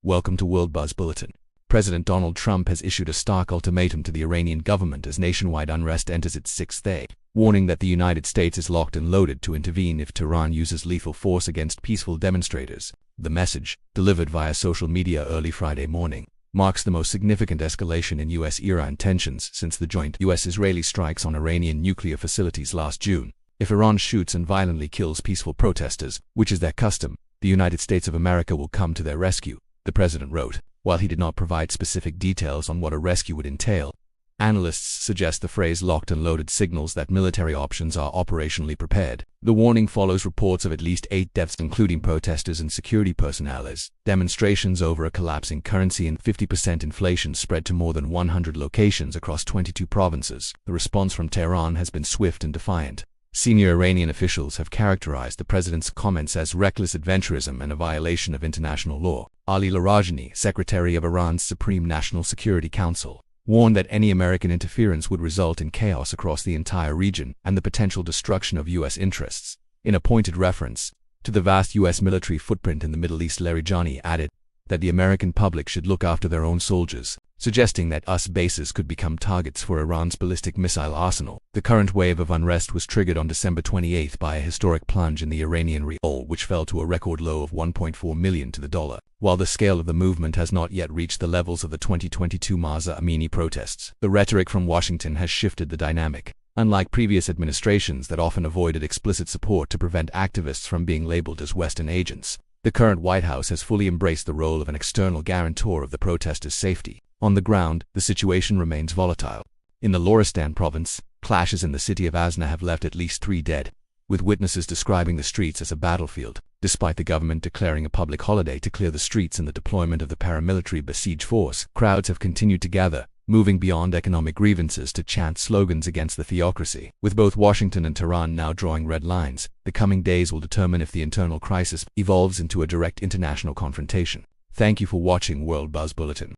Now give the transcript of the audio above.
Welcome to World Buzz Bulletin. President Donald Trump has issued a stark ultimatum to the Iranian government as nationwide unrest enters its sixth day, warning that the United States is locked and loaded to intervene if Tehran uses lethal force against peaceful demonstrators. The message, delivered via social media early Friday morning, marks the most significant escalation in U.S.-Iran tensions since the joint U.S.-Israeli strikes on Iranian nuclear facilities last June. If Iran shoots and violently kills peaceful protesters, which is their custom, the United States of America will come to their rescue, the president wrote. While he did not provide specific details on what a rescue would entail, analysts suggest the phrase locked and loaded signals that military options are operationally prepared. The warning follows reports of at least 8 deaths, including protesters and security personnel, as demonstrations over a collapsing currency and 50% inflation spread to more than 100 locations across 22 provinces. The response from Tehran has been swift and defiant. Senior Iranian officials have characterized the president's comments as reckless adventurism and a violation of international law. Ali Larijani, secretary of Iran's Supreme National Security Council, warned that any American interference would result in chaos across the entire region and the potential destruction of U.S. interests. In a pointed reference to the vast U.S. military footprint in the Middle East, Larijani added that the American public should look after their own soldiers, suggesting that US bases could become targets for Iran's ballistic missile arsenal. The current wave of unrest was triggered on December 28 by a historic plunge in the Iranian rial, which fell to a record low of 1.4 million to the dollar. While the scale of the movement has not yet reached the levels of the 2022 Mahsa Amini protests, the rhetoric from Washington has shifted the dynamic. Unlike previous administrations that often avoided explicit support to prevent activists from being labeled as Western agents, the current White House has fully embraced the role of an external guarantor of the protesters' safety. On the ground, the situation remains volatile. In the Lorestan province, clashes in the city of Azna have left at least 3 dead, with witnesses describing the streets as a battlefield. Despite the government declaring a public holiday to clear the streets and the deployment of the paramilitary Basij force, crowds have continued to gather, moving beyond economic grievances to chant slogans against the theocracy. With both Washington and Tehran now drawing red lines, the coming days will determine if the internal crisis evolves into a direct international confrontation. Thank you for watching World Buzz Bulletin.